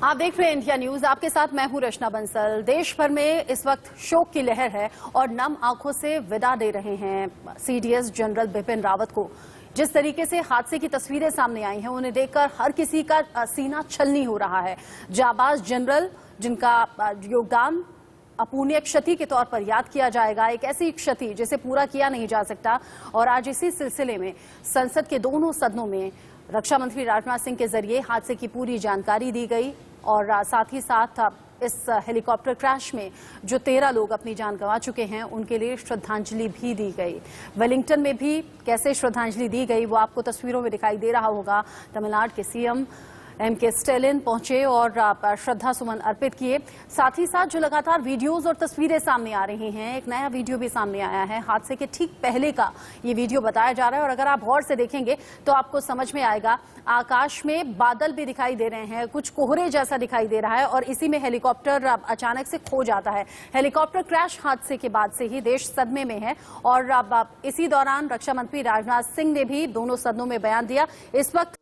आप देख रहे हैं इंडिया न्यूज। आपके साथ मैं हूं रचना बंसल। देश भर में इस वक्त शोक की लहर है और नम आंखों से विदा दे रहे हैं सीडीएस जनरल बिपिन रावत को। जिस तरीके से हादसे की तस्वीरें सामने आई हैं, उन्हें देखकर हर किसी का सीना छलनी हो रहा है। जाबाज जनरल जिनका योगदान अपूर्णीय क्षति के तौर पर याद किया जाएगा, एक ऐसी क्षति जिसे पूरा किया नहीं जा सकता। और आज इसी सिलसिले में संसद के दोनों सदनों में रक्षा मंत्री राजनाथ सिंह के जरिए हादसे की पूरी जानकारी दी गई और साथ ही साथ इस हेलीकॉप्टर क्रैश में जो 13 लोग अपनी जान गंवा चुके हैं, उनके लिए श्रद्धांजलि भी दी गई। वेलिंगटन में भी कैसे श्रद्धांजलि दी गई वो आपको तस्वीरों में दिखाई दे रहा होगा। तमिलनाडु के सीएम एम.के. स्टालिन पहुंचे और श्रद्धा सुमन अर्पित किए। साथ ही साथ जो लगातार वीडियोस और तस्वीरें सामने आ रही हैं, एक नया वीडियो भी सामने आया है। हादसे के ठीक पहले का ये वीडियो बताया जा रहा है और अगर आप गौर से देखेंगे तो आपको समझ में आएगा। आकाश में बादल भी दिखाई दे रहे हैं, कुछ कोहरे जैसा दिखाई दे रहा है और इसी में हेलीकॉप्टर अचानक से खो जाता है। हेलीकॉप्टर क्रैश हादसे के बाद से ही देश सदमे में है और इसी दौरान रक्षा मंत्री राजनाथ सिंह ने भी दोनों सदनों में बयान दिया। इस वक्त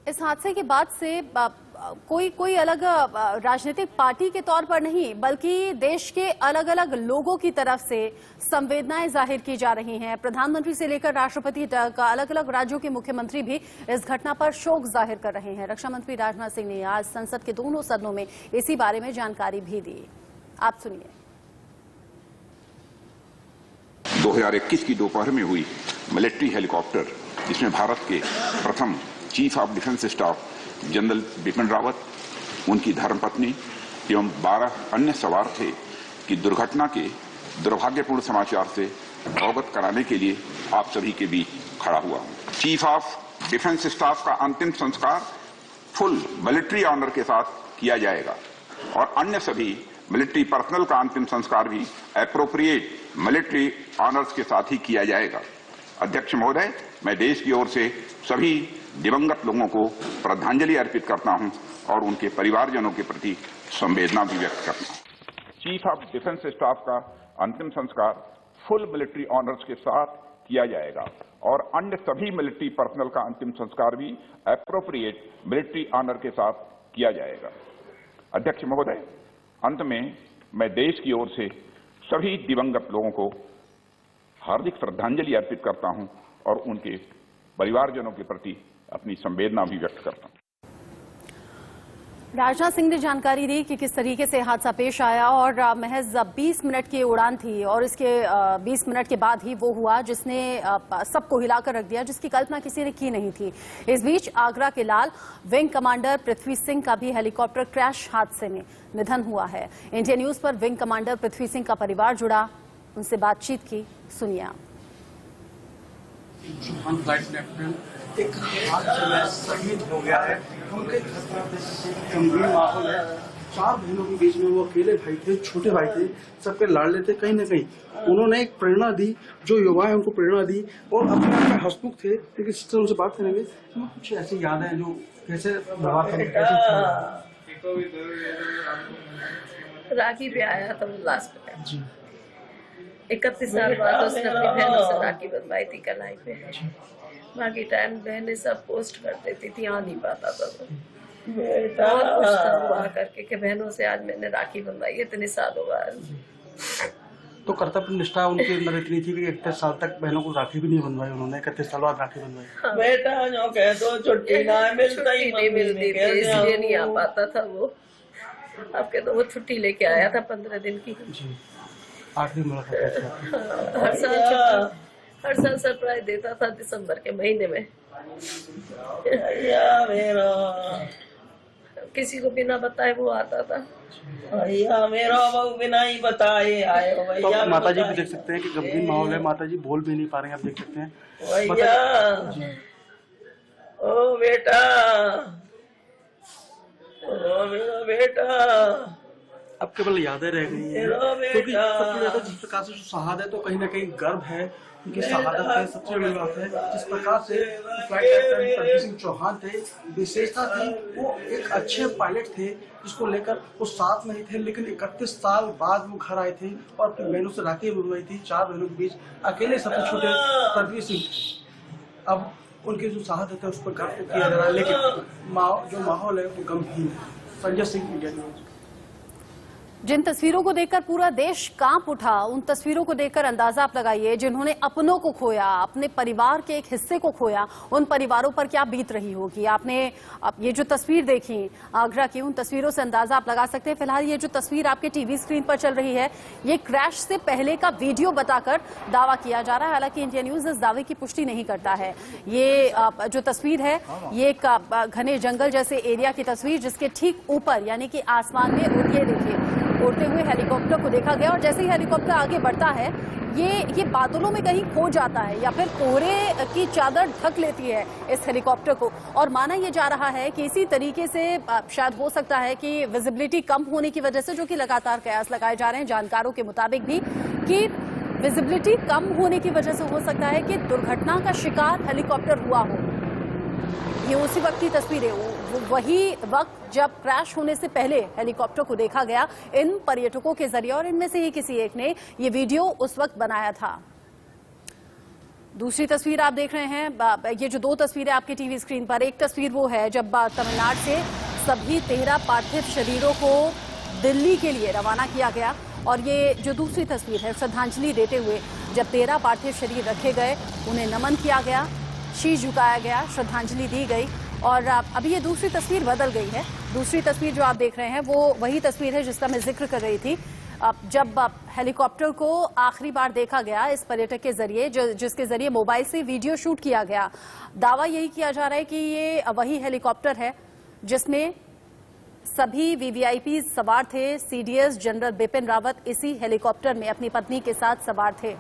इस हादसे के बाद से कोई अलग राजनीतिक पार्टी के तौर पर नहीं, बल्कि देश के अलग अलग लोगों की तरफ से संवेदनाएं जाहिर की जा रही हैं। प्रधानमंत्री से लेकर राष्ट्रपति तक अलग अलग राज्यों के मुख्यमंत्री भी इस घटना पर शोक जाहिर कर रहे हैं। रक्षा मंत्री राजनाथ सिंह ने आज संसद के दोनों सदनों में इसी बारे में जानकारी भी दी। आप सुनिए। 2021 की दोपहर में हुई मिलिट्री हेलीकॉप्टर, जिसमें भारत के प्रथम chief of defence staff general Bipin Rawat, उनकी धर्मपत्नी एवं 12 अन्य सवार थे, कि दुर्घटना के दुर्भाग्यपूर्ण समाचार से अवगत कराने के लिए आप सभी के बीच खड़ा हुआ हूं। चीफ ऑफ डिफेंस स्टाफ का अंतिम संस्कार फुल मिलिट्री ऑनर के साथ किया जाएगा और अन्य सभी मिलिट्री पर्सनल का अंतिम संस्कार भी एप्रोप्रिएट मिलिट्री ऑनर्स के साथ ही किया जाएगा। अध्यक्ष महोदय, मैं देश की ओर से सभी दिवंगत लोगों को श्रद्धांजलि अर्पित करता हूं और उनके परिवारजनों के प्रति संवेदना भी व्यक्त करता हूं। चीफ ऑफ डिफेंस स्टाफ का अंतिम संस्कार फुल मिलिट्री ऑनर्स के साथ किया जाएगा और अन्य सभी मिलिट्री पर्सनल का अंतिम संस्कार भी एप्रोप्रिएट मिलिट्री ऑनर के साथ किया जाएगा। अध्यक्ष महोदय, अंत में मैं देश की ओर से सभी दिवंगत लोगों को हार्दिक श्रद्धांजलि अर्पित करता हूं और उनके परिवारजनों के प्रति अपनी संवेदना भी व्यक्त करता हूं। राजनाथ सिंह ने जानकारी दी कि किस तरीके से हादसा पेश आया और महज 20 मिनट की उड़ान थी और इसके 20 मिनट के बाद ही वो हुआ जिसने सबको हिलाकर रख दिया, जिसकी कल्पना किसी ने की नहीं थी। इस बीच आगरा के लाल विंग कमांडर पृथ्वी सिंह का भी हेलीकॉप्टर क्रैश हादसे में निधन हुआ है। इंडिया न्यूज पर विंग कमांडर पृथ्वी सिंह का परिवार जुड़ा, उनसे बातचीत की, सुनिए आप। एक हाथ शहीद हो गया है, उनके गंभीर माहौल है। 4 बहनों के बीच में वो अकेले भाई थे, छोटे भाई थे, सबके लाडले थे। कहीं न कहीं उन्होंने एक प्रेरणा दी, जो युवा है उनको प्रेरणा दी और अपने आप में हंसमुख थे। लेकिन सिस्टर उनसे बात करेंगे, कुछ ऐसी याद है जो कैसे राखी पे आया था लास्ट में जी। 31 साल बाद उसने अपनी बहनों से राखी बंधवाई थी कलाई पे। बाकी टाइम बहनें सब पोस्ट कर देती थी, आ नहीं पाता था वो। बहुत खुश था वो आकर के बहनों से आज मैंने राखी बंधवाई इतने सालों बाद। तो कर्तव्य निष्ठा उनके अंदर इतनी थी कि 31 साल तक बहनों को राखी भी नहीं बंधवाई उन्होंने। 31 साल बाद राखी बंधवाई। हाँ। बेटा जो कह दो छुट्टी ना मिलती थी, इसलिए नहीं आ पाता था वो। अब कह दो वो छुट्टी लेके आया था 15 दिन की। आखिरी मुलाकात हर साल सरप्राइज देता था दिसंबर के महीने में। किसी को बिना बताए वो आता था। भैया मेरा बहू बिना ही बताए आए हो भैया। तो माता जी भी देख सकते हैं कि गंभीर माहौल है, माता जी बोल भी नहीं पा रहे हैं, आप देख सकते हैं। भैया ओ बेटा, ओ मेरा बेटा। अब केवल यादें रह गई हैं, क्योंकि सबसे ज्यादा जिस प्रकार से जो शहादत है तो कहीं ना कहीं गर्व है उनकी शहादत है। सबसे बड़ी बात है जिस प्रकार से फ्लाइट कैप्टन प्रदीप सिंह चौहान थे, विशेषता थी वो एक अच्छे पायलट थे जिसको लेकर वो साथ में ही थे, लेकिन 31 साल बाद वो घर आए थे और अपनी बहनों से राखी बंधवाई थी। 4 बहनों के बीच अकेले सबसे छोटे प्रदीप सिंह। अब उनकी जो शहादत है उस पर गर्व किया जा रहा है, लेकिन जो माहौल है वो गंभीर है। Sanjay Singh, India news. जिन तस्वीरों को देखकर पूरा देश कांप उठा, उन तस्वीरों को देखकर अंदाजा आप लगाइए जिन्होंने अपनों को खोया, अपने परिवार के एक हिस्से को खोया, उन परिवारों पर क्या बीत रही होगी। आपने ये जो तस्वीर देखी आगरा की, उन तस्वीरों से अंदाजा आप लगा सकते हैं। फिलहाल ये जो तस्वीर आपके टीवी स्क्रीन पर चल रही है, ये क्रैश से पहले का वीडियो बताकर दावा किया जा रहा है। हालांकि इंडिया न्यूज इस दावे की पुष्टि नहीं करता है। ये जो तस्वीर है ये एक घने जंगल जैसे एरिया की तस्वीर, जिसके ठीक ऊपर यानी कि आसमान में ये देखिए उड़ते हुए हेलीकॉप्टर को देखा गया और जैसे ही हेलीकॉप्टर आगे बढ़ता है ये बादलों में कहीं खो जाता है या फिर कोहरे की चादर ढक लेती है इस हेलीकॉप्टर को। और माना यह जा रहा है कि इसी तरीके से शायद हो सकता है कि विजिबिलिटी कम होने की वजह से, जो कि लगातार कयास लगाए जा रहे हैं जानकारों के मुताबिक भी, कि विजिबिलिटी कम होने की वजह से हो सकता है कि दुर्घटना का शिकार हेलीकॉप्टर हुआ हो। ये उसी वक्त की तस्वीर है, वही वक्त जब क्रैश होने से पहले हेलीकॉप्टर को देखा गया इन पर्यटकों के जरिए, और इनमें से ही किसी एक ने ये वीडियो उस वक्त बनाया था। दूसरी तस्वीर आप देख रहे हैं, ये जो 2 तस्वीरें आपके टीवी स्क्रीन पर, एक तस्वीर वो है जब तमिलनाडु से सभी 13 पार्थिव शरीरों को दिल्ली के लिए रवाना किया गया, और ये जो दूसरी तस्वीर है श्रद्धांजलि देते हुए जब 13 पार्थिव शरीर रखे गए, उन्हें नमन किया गया, शीश झुकाया गया, श्रद्धांजलि दी गई। और अभी ये दूसरी तस्वीर बदल गई है। दूसरी तस्वीर जो आप देख रहे हैं वो वही तस्वीर है जिसका मैं जिक्र कर रही थी, जब हेलीकॉप्टर को आखिरी बार देखा गया इस पर्यटक के जरिए, जिसके जरिए मोबाइल से वीडियो शूट किया गया। दावा यही किया जा रहा है कि ये वही हेलीकॉप्टर है जिसमें सभी वीवीआईपी सवार थे। सीडीएस जनरल बिपिन रावत इसी हेलीकॉप्टर में अपनी पत्नी के साथ सवार थे।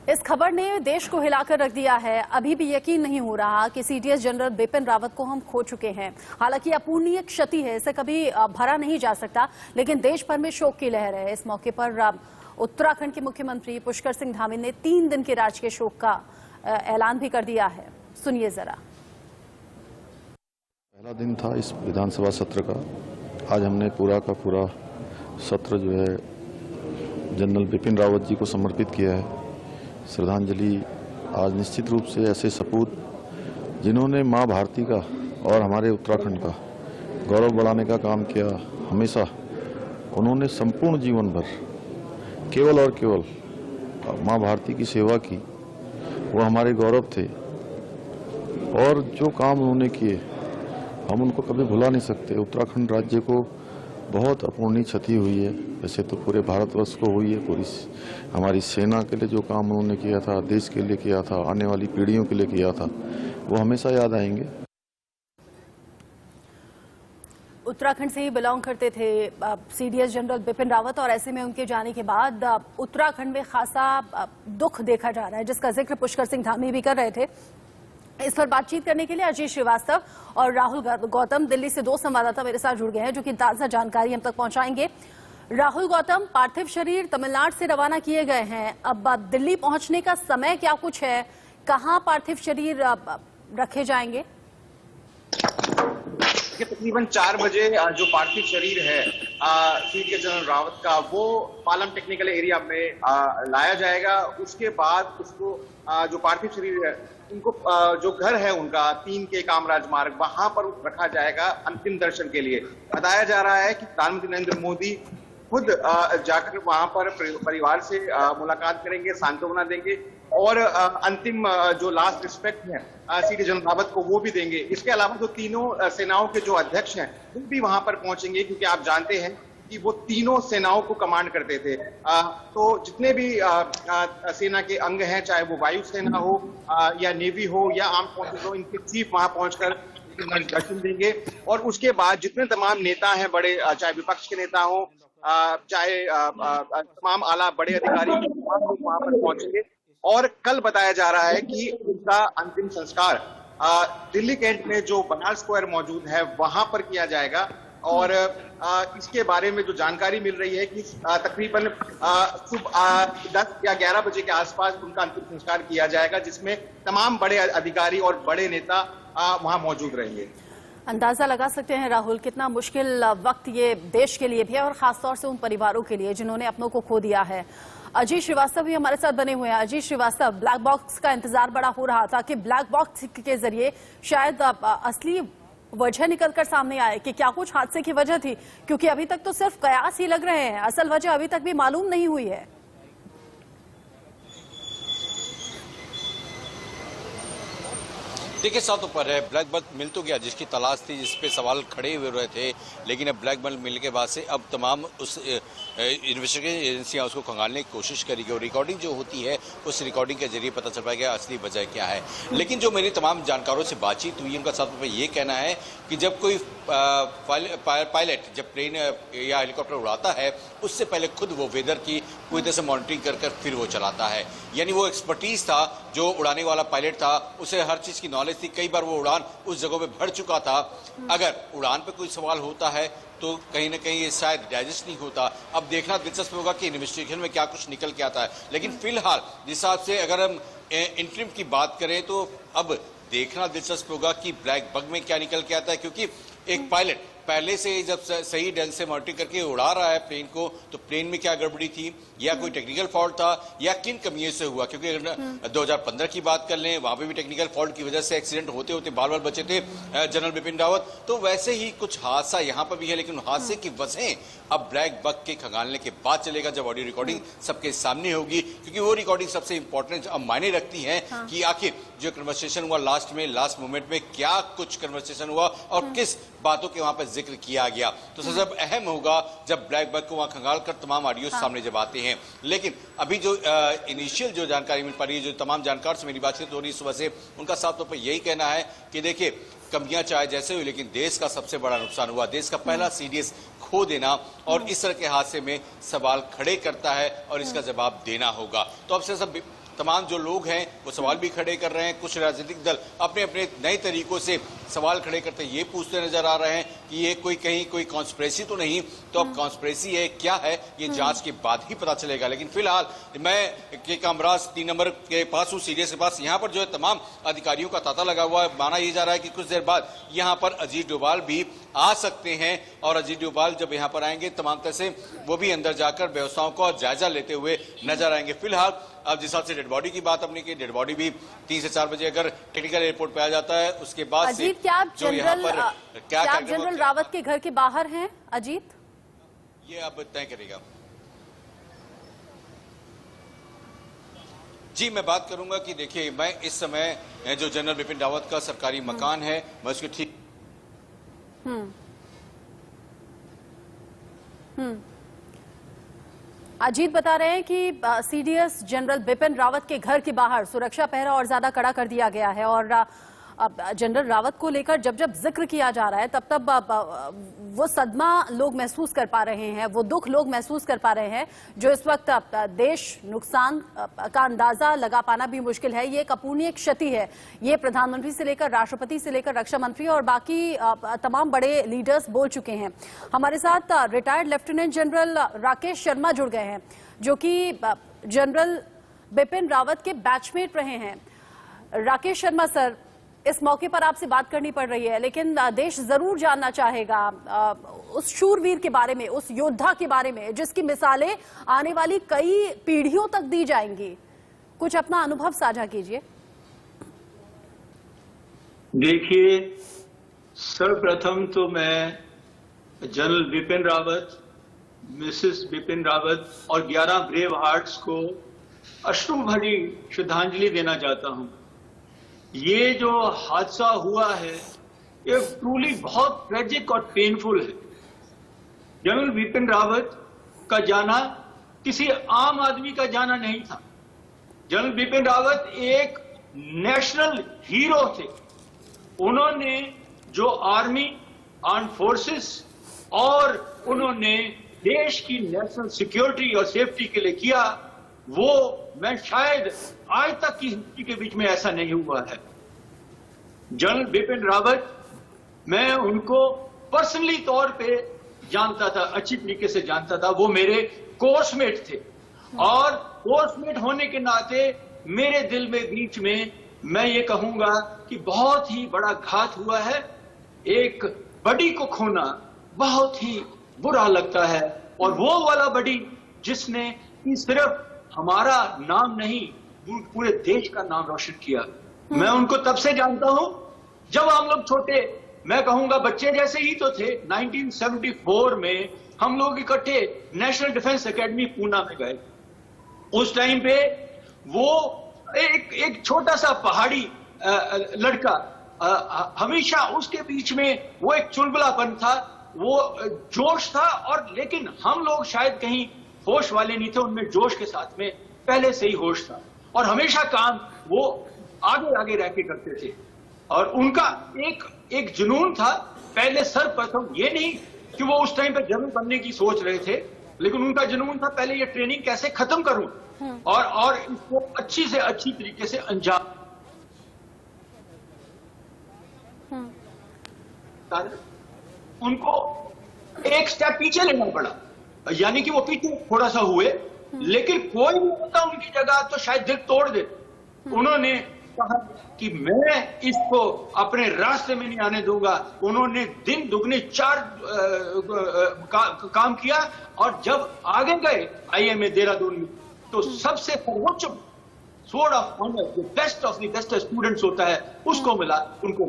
इस खबर ने देश को हिलाकर रख दिया है। अभी भी यकीन नहीं हो रहा कि सीडीएस जनरल बिपिन रावत को हम खो चुके हैं। हालांकि अपूर्णीय क्षति है, इसे कभी भरा नहीं जा सकता, लेकिन देश भर में शोक की लहर है। इस मौके पर उत्तराखंड के मुख्यमंत्री पुष्कर सिंह धामी ने 3 दिन के राजकीय शोक का ऐलान भी कर दिया है। सुनिए जरा। पहला दिन था इस विधानसभा सत्र का। आज हमने पूरा का पूरा सत्र जो है जनरल बिपिन रावत जी को समर्पित किया है। श्रद्धांजलि आज निश्चित रूप से ऐसे सपूत जिन्होंने माँ भारती का और हमारे उत्तराखंड का गौरव बढ़ाने का काम किया, हमेशा उन्होंने संपूर्ण जीवन भर केवल और केवल माँ भारती की सेवा की, वो हमारे गौरव थे। और जो काम उन्होंने किए हम उनको कभी भुला नहीं सकते। उत्तराखंड राज्य को बहुत अपूर्णीय क्षति हुई है, वैसे तो पूरे भारतवर्ष को हुई है। पूरी हमारी सेना के लिए जो काम उन्होंने किया था, देश के लिए किया था, आने वाली पीढ़ियों के लिए किया था, वो हमेशा याद आएंगे। उत्तराखंड से ही बिलोंग करते थे सीडीएस जनरल बिपिन रावत, और ऐसे में उनके जाने के बाद उत्तराखंड में खासा दुख देखा जा रहा है, जिसका जिक्र पुष्कर सिंह धामी भी कर रहे थे। इस पर बातचीत करने के लिए अजय श्रीवास्तव और राहुल गौतम दिल्ली से 2 संवाददाता मेरे साथ जुड़ गए हैं, जो कि ताजा जानकारी हम तक पहुंचाएंगे। राहुल गौतम, पार्थिव शरीर तमिलनाडु से रवाना किए गए हैं, अब दिल्ली पहुंचने का समय क्या कुछ है? कहां पार्थिव शरीर रखे जाएंगे? तकरीबन 4 बजे जो पार्थिव शरीर है सीडीएस जनरल रावत का, वो पालम टेक्निकल एरिया में लाया जाएगा। उसके बाद उसको जो पार्थिव शरीर है उनको जो घर है उनका 3 के कामराज मार्ग, वहां पर रखा जाएगा अंतिम दर्शन के लिए। बताया जा रहा है कि प्रधानमंत्री नरेंद्र मोदी खुद जाकर वहां पर परिवार से मुलाकात करेंगे, सांत्वना देंगे और अंतिम जो लास्ट रिस्पेक्ट है सीडीएस जनरल रावत को वो भी देंगे। इसके अलावा जो तीनों सेनाओं के जो अध्यक्ष हैं वो भी वहां पर पहुंचेंगे, क्योंकि आप जानते हैं कि वो तीनों सेनाओं को कमांड करते थे। तो जितने भी सेना के अंग हैं, चाहे वो वायुसेना हो या नेवी हो या आर्म फोर्सेस हो, इनके चीफ वहां पहुंचकर दर्शन देंगे। और उसके बाद जितने तमाम नेता हैं बड़े, चाहे विपक्ष के नेता हो, चाहे तमाम आला बड़े अधिकारी, वहां पर पहुंचेंगे। और कल बताया जा रहा है कि उनका अंतिम संस्कार दिल्ली कैंट में जो बनाल स्क्वायर मौजूद है वहां पर किया जाएगा। और इसके बारे में जो जानकारी मिल रही है कि तकरीबन सुबह 10 या 11 बजे के आसपास उनका अंतिम संस्कार किया जाएगा, जिसमें तमाम बड़े अधिकारी और बड़े नेता वहां मौजूद रहेंगे। अंदाजा लगा सकते हैं राहुल कितना मुश्किल वक्त ये देश के लिए भी है और खासतौर से उन परिवारों के लिए जिन्होंने अपनों को खो दिया है। अजीत श्रीवास्तव भी हमारे साथ बने हुए हैं। अजीत श्रीवास्तव, ब्लैक बॉक्स का इंतजार बड़ा हो रहा था कि ब्लैक बॉक्स के जरिए शायद असली वजह निकलकर सामने आए कि क्या कुछ हादसे की वजह थी, क्योंकि अभी तक तो सिर्फ कयास ही लग रहे हैं, असल वजह अभी तक भी मालूम नहीं हुई है। देखिए, सातों पर है, ब्लैक बक मिल तो गया जिसकी तलाश थी, जिस पे सवाल खड़े हुए रहे थे, लेकिन अब ब्लैक बक मिलने के बाद से अब तमाम उस इन्वेस्टिगेशन एजेंसियां उसको खंगालने की कोशिश करेगी और रिकॉर्डिंग जो होती है उस रिकॉर्डिंग के जरिए पता चल पाएगा असली वजह क्या है। लेकिन जो मेरी तमाम जानकारों से बातचीत हुई उनका सातों पर ये कहना है कि जब कोई पायलट जब प्लेन या हेलीकॉप्टर उड़ाता है उससे पहले खुद वो वेदर की पूरी तरह से मॉनिटरिंग कर फिर वो चलाता है। यानी वो एक्सपर्टीज था जो उड़ाने वाला पायलट था, उसे हर चीज की नॉलेज थी, कई बार वो उड़ान उस जगह पे भर चुका था। अगर उड़ान पे कोई सवाल होता है तो कहीं ना कहीं ये शायद डाइजेस्ट नहीं होता। अब देखना दिलचस्प होगा कि इन्वेस्टिगेशन में क्या कुछ निकल के आता है। लेकिन फिलहाल जिस हिसाब से अगर हम इंटरिम की बात करें तो अब देखना दिलचस्प होगा कि ब्लैक बग में क्या निकल के आता है, क्योंकि एक पायलट पहले से जब सही ढंग से मॉनिटरिंग करके उड़ा रहा है प्लेन को, तो प्लेन में क्या गड़बड़ी थी या कोई टेक्निकल फॉल्ट था या किन कमियों से हुआ। क्योंकि अगर 2015 की बात कर लें, वहां पे भी टेक्निकल फॉल्ट की वजह से एक्सीडेंट होते होते बाल बाल बचे थे जनरल बिपिन रावत, तो वैसे ही कुछ हादसा यहाँ पर भी है। लेकिन हादसे की वजह अब ब्लैक बग के खंगालने के बाद चलेगा, जब ऑडियो रिकॉर्डिंग सबके सामने होगी, क्योंकि वो रिकॉर्डिंग सबसे इंपॉर्टेंट अब मायने रखती है कि आखिर जो कन्वर्सेशन हुआ लास्ट मोमेंट में क्या कुछ कन्वर्सेशन हुआ और किस बातों के वहां पर जिक्र किया गया। तो सबसे अहम होगा जब ब्लैक बग को वहां खंगाल कर तमाम ऑडियो सामने जब आते हैं। लेकिन अभी जो इनिशियल जो जानकारी मिल पा रही है, जो तमाम जानकार से मेरी बातचीत हो रही है सुबह से, उनका साफ तौर पर यही कहना है कि देखिए कमियां चाहे जैसे हुई, लेकिन देश का सबसे बड़ा नुकसान हुआ, देश का पहला सीडीएस खो देना, और इस तरह के हादसे में सवाल खड़े करता है और इसका जवाब देना होगा। तो अब से सब तमाम जो लोग हैं वो सवाल भी खड़े कर रहे हैं। कुछ राजनीतिक दल अपने अपने नए तरीकों से सवाल खड़े करते ये पूछते नजर आ रहे हैं कि ये कहीं कोई कॉन्स्पिरेसी तो नहीं। तो अब कॉन्स्पिरेसी है क्या है ये जांच के बाद ही पता चलेगा। लेकिन फिलहाल मैं के कामराज 3 नंबर के पास हूँ, सीडीएस के पास। यहाँ पर जो है तमाम अधिकारियों का तांता लगा हुआ है। माना यह जा रहा है कि कुछ देर बाद यहाँ पर अजीत डोभाल भी आ सकते हैं, और अजीत डोभाल जब यहाँ पर आएंगे तमाम तरह से वो भी अंदर जाकर व्यवस्थाओं का जायजा लेते हुए नजर आएंगे। फिलहाल अब जिस हिसाब से डेड बॉडी की बात अपनी की, डेड बॉडी भी 3 से 4 बजे अगर टेक्निकल एयरपोर्ट पे आ जाता है उसके बाद से अजीत, क्या आप जनरल रावत के घर के बाहर हैं? अजीत, ये अब तय करेगा। जी, मैं बात करूंगा कि देखिए मैं इस समय जो जनरल बिपिन रावत का सरकारी मकान है मैं उसके ठीक अजीत बता रहे हैं कि सीडीएस जनरल बिपिन रावत के घर के बाहर सुरक्षा पहरा और ज्यादा कड़ा कर दिया गया है, और जनरल रावत को लेकर जब जिक्र किया जा रहा है तब वो सदमा लोग महसूस कर पा रहे हैं, वो दुख लोग महसूस कर पा रहे हैं जो इस वक्त देश नुकसान का अंदाजा लगा पाना भी मुश्किल है। ये एक अपूर्णीय क्षति है। ये प्रधानमंत्री से लेकर राष्ट्रपति से लेकर रक्षा मंत्री और बाकी तमाम बड़े लीडर्स बोल चुके हैं। हमारे साथ retired lieutenant general Rakesh Sharma जुड़ गए हैं जो कि जनरल बिपिन रावत के बैचमेट रहे हैं। राकेश शर्मा सर, इस मौके पर आपसे बात करनी पड़ रही है, लेकिन देश जरूर जानना चाहेगा उस शूरवीर के बारे में, उस योद्धा के बारे में जिसकी मिसालें आने वाली कई पीढ़ियों तक दी जाएंगी। कुछ अपना अनुभव साझा कीजिए। देखिए, सर्वप्रथम तो मैं जनरल बिपिन रावत, मिसेस बिपिन रावत और 11 ब्रेव हार्ट्स को अश्रु भरी श्रद्धांजलि देना चाहता हूं। ये जो हादसा हुआ है ये ट्रूली बहुत ट्रेजिक और पेनफुल है। जनरल बिपिन रावत का जाना किसी आम आदमी का जाना नहीं था। जनरल बिपिन रावत एक नेशनल हीरो थे। उन्होंने जो आर्मी, आर्म फोर्सेस और उन्होंने देश की नेशनल सिक्योरिटी और सेफ्टी के लिए किया, वो मैं शायद आज तक की हिस्ट्री के बीच में ऐसा नहीं हुआ है। जनरल बिपिन रावत, मैं उनको पर्सनली तौर पे जानता था, अच्छी तरीके से जानता था। वो मेरे कोर्समेट थे और कोर्समेट होने के नाते मेरे दिल में बीच में मैं ये कहूंगा कि बहुत ही बड़ा घात हुआ है। एक बड़ी को खोना बहुत ही बुरा लगता है, और वो वाला बड़ी जिसने सिर्फ हमारा नाम नहीं पूरे देश का नाम रोशन किया। मैं उनको तब से जानता हूं जब हम लोग छोटे, मैं कहूंगा बच्चे जैसे ही तो थे। 1974 में हम लोग इकट्ठे नेशनल डिफेंस एकेडमी पूना में गए। उस टाइम पे वो एक छोटा सा पहाड़ी लड़का, हमेशा उसके बीच में वो एक चुलबुलापन था, वो जोश था, और लेकिन हम लोग शायद कहीं होश वाले नहीं थे, उनमें जोश के साथ में पहले से ही होश था, और हमेशा काम वो आगे आगे रह के करते थे। और उनका एक जुनून था। पहले सर्वप्रथम ये नहीं कि वो उस टाइम पे जनरल बनने की सोच रहे थे, लेकिन उनका जुनून था पहले ये ट्रेनिंग कैसे खत्म करूं और इसको अच्छी से अच्छी तरीके से अंजाम। उनको एक स्टेप पीछे लेना पड़ा, यानी कि वो पीछे थोड़ा सा हुए, लेकिन कोई नहीं होता उनकी जगह तो शायद दिल तोड़ दे। उन्होंने कहा कि मैं इसको अपने रास्ते में नहीं आने दूंगा। उन्होंने दिन दुगने 4 काम किया, और जब आगे गए IIM देहरादून में, तो सबसे सर्वोच्च स्वॉर्ड ऑफ ऑनर, जो best of the best students होता है, उसको मिला उनको।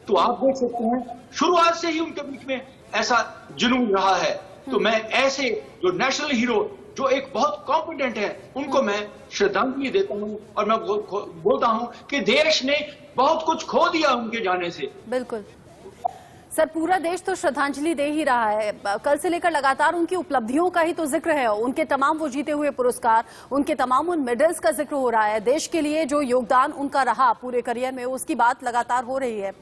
तो आप देख सकते हैं शुरुआत से ही उनके बीच में ऐसा जुनून रहा है। तो मैं ऐसे जो नेशनल हीरो, जो एक बहुत कॉम्पिटेंट है, उनको मैं श्रद्धांजलि देता हूं, और मैं बोलता हूं कि देश ने बहुत कुछ खो दिया उनके जाने से। बिल्कुल सर, पूरा देश तो श्रद्धांजलि दे ही रहा है। कल से लेकर लगातार उनकी उपलब्धियों का ही तो जिक्र है, उनके तमाम वो जीते हुए पुरस्कार, उनके तमाम उन मेडल्स का जिक्र हो रहा है। देश के लिए जो योगदान उनका रहा पूरे करियर में, उसकी बात लगातार हो रही है।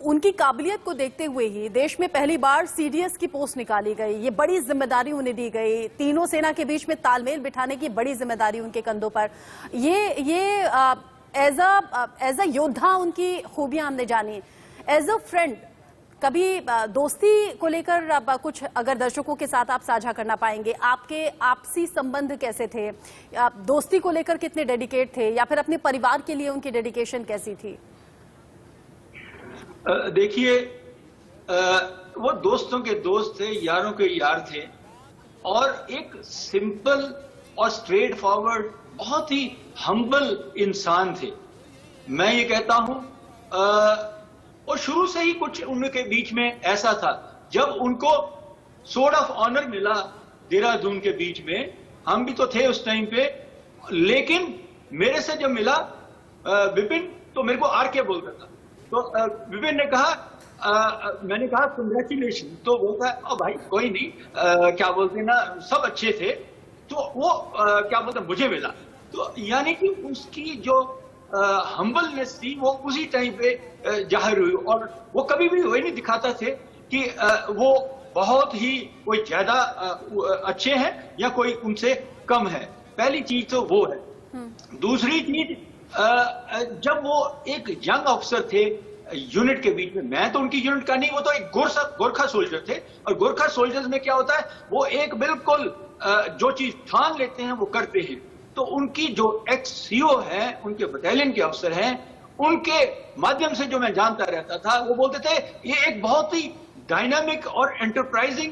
उनकी काबिलियत को देखते हुए ही देश में पहली बार CDS की पोस्ट निकाली गई। ये बड़ी जिम्मेदारी उन्हें दी गई, तीनों सेना के बीच में तालमेल बिठाने की बड़ी जिम्मेदारी उनके कंधों पर। ये एज अ योद्धा उनकी खूबियां हमने जानी। एज अ फ्रेंड, कभी दोस्ती को लेकर कुछ अगर दर्शकों के साथ आप साझा करना पाएंगे, आपके आपसी संबंध कैसे थे? आप दोस्ती को लेकर कितने डेडिकेट थे, या फिर अपने परिवार के लिए उनकी डेडिकेशन कैसी थी? देखिए, वो दोस्तों के दोस्त थे, यारों के यार थे, और एक सिंपल और स्ट्रेट फॉरवर्ड, बहुत ही हम्बल इंसान थे। मैं ये कहता हूं, और शुरू से ही कुछ उनके बीच में ऐसा था। जब उनको स्वॉर्ड ऑफ ऑनर मिला देहरादून के बीच में, हम भी तो थे उस टाइम पे, लेकिन मेरे से जब मिला विपिन, तो मेरे को RK बोलता था। तो विपिन ने कहा, मैंने कहा कंग्रेचुलेशन, तो वो कहा भाई कोई नहीं, क्या बोलते ना, सब अच्छे थे। तो वो क्या बोलते मुझे मिला। तो यानी कि उसकी जो हम्बलनेस थी वो उसी टाइम पे जाहिर हुई, और वो कभी भी वही नहीं दिखाता थे कि वो बहुत ही कोई ज्यादा अच्छे हैं या कोई उनसे कम है। पहली चीज तो वो है। दूसरी चीज, जब वो एक यंग ऑफिसर थे यूनिट के बीच में, मैं तो उनकी यूनिट का नहीं, वो तो एक गोरखा सोल्जर थे, और गोरखा सोल्जर्स में क्या होता है, वो एक बिल्कुल जो चीज ठान लेते हैं वो करते हैं। तो उनकी जो ex-CO है, उनके बटालियन के अफसर हैं, उनके माध्यम से जो मैं जानता रहता था, वो बोलते थे ये एक बहुत ही डायनामिक और एंटरप्राइजिंग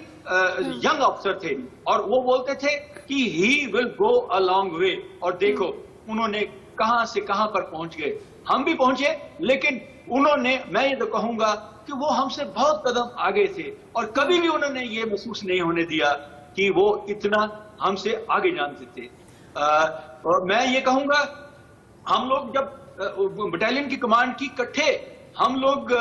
यंग अफसर थे, और वो बोलते थे कि he will go a long way. और देखो उन्होंने कहां से कहां पर पहुंच गए। हम भी पहुंचे, लेकिन उन्होंने, मैं ये तो कहूंगा कि वो हमसे बहुत कदम आगे थे, और कभी भी उन्होंने ये महसूस नहीं होने दिया कि वो इतना हमसे आगे जानते थे। और मैं ये कहूंगा, हम लोग जब बटालियन की कमांड की इकट्ठे, हम लोग,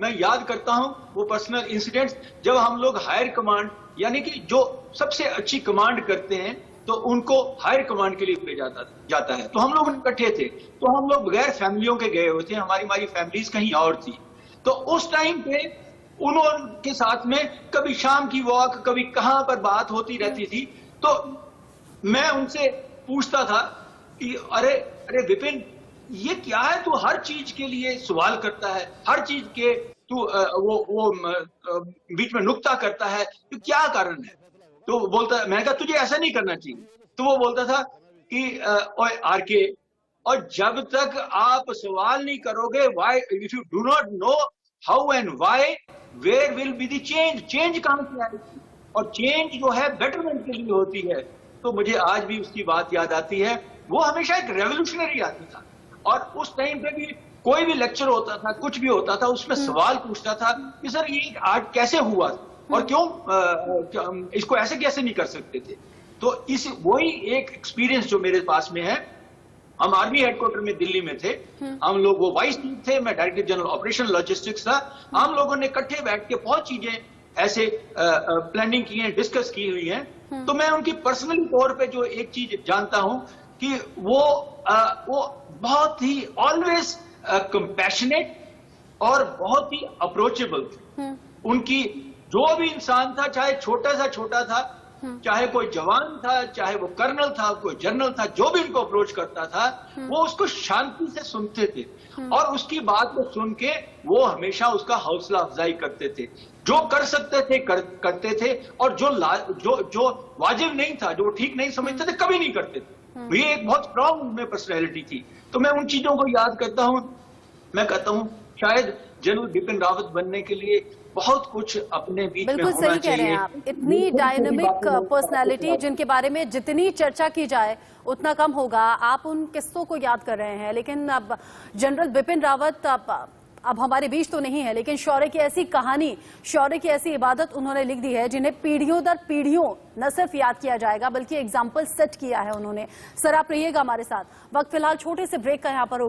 मैं याद करता हूं वो पर्सनल इंसिडेंट्स, जब हम लोग हायर कमांड, यानी कि जो सबसे अच्छी कमांड करते हैं, तो उनको हायर कमांड के लिए भेजा जाता है। तो हम लोग इकट्ठे थे, तो हम लोग बगैर फैमिलियों के गए हुए थे, हमारी फैमिलीज कहीं और थी। तो उस टाइम पे उनके साथ में कभी शाम की वॉक, कभी कहां पर बात होती रहती थी। तो मैं उनसे पूछता था कि अरे विपिन, ये क्या है, तू हर चीज के लिए सवाल करता है, हर चीज के तू वो बीच में नुक्ता करता है, तो क्या कारण है? तो वो बोलता, मैंने कहा तुझे ऐसा नहीं करना चाहिए। तो वो बोलता था कि ओए आरके, और जब तक आप सवाल नहीं करोगे, why, if you do not know how and why, where will be the change, change कहां से आएगी? और चेंज जो है बेटरमेंट के लिए होती है। तो मुझे आज भी उसकी बात याद आती है, वो हमेशा एक रेवोल्यूशनरी आदमी था, और उस टाइम पे भी कोई भी लेक्चर होता था, कुछ भी होता था, उसमें सवाल पूछता था कि सर ये आर्ट कैसे हुआ और क्यों इसको ऐसे कैसे नहीं कर सकते थे। तो इस वही एक एक्सपीरियंस जो मेरे पास में है। हम आर्मी हेडक्वार्टर में दिल्ली में थे, हम लोग, वो वाइस चीफ थे, मैं डायरेक्टर जनरल ऑपरेशन लॉजिस्टिक्स था। हम लोगों ने इकट्ठे बैठ के बहुत चीजें ऐसे प्लानिंग की है, डिस्कस की हुई है। तो मैं उनकी पर्सनली तौर पे जो एक चीज जानता हूं कि वो बहुत ही ऑलवेज कंपैशनेट और बहुत ही अप्रोचेबल थे। उनकी जो भी इंसान था, चाहे छोटा सा छोटा था, चाहे कोई जवान था, चाहे वो कर्नल था, कोई जनरल था, जो भी उनको अप्रोच करता था, वो उसको शांति से सुनते थे, और उसकी बात को सुन के वो हमेशा उसका हौसला अफजाई करते थे। जो कर सकते थे करते थे, और जो वाजिब नहीं था, जो ठीक नहीं समझते थे, कभी नहीं करते थे। ये एक बहुत स्ट्रांग उनमें पर्सनैलिटी थी। तो मैं उन चीजों को याद करता हूं। मैं कहता हूं शायद जनरल बिपिन रावत बनने के लिए बहुत कुछ अपने बीच में बिल्कुल होना सही कह रहे हैं आप। इतनी डायनामिक पर्सनालिटी जिनके बारे में जितनी चर्चा की जाए उतना कम होगा। आप उन किस्सों को याद कर रहे हैं, लेकिन अब जनरल बिपिन रावत अब हमारे बीच तो नहीं है, लेकिन शौर्य की ऐसी कहानी, शौर्य की ऐसी इबादत उन्होंने लिख दी है जिन्हें पीढ़ियों दर पीढ़ियों न सिर्फ याद किया जाएगा बल्कि एग्जाम्पल सेट किया है उन्होंने। सर आप रहिएगा हमारे साथ। वक्त फिलहाल छोटे से ब्रेक का यहाँ पर हो गया।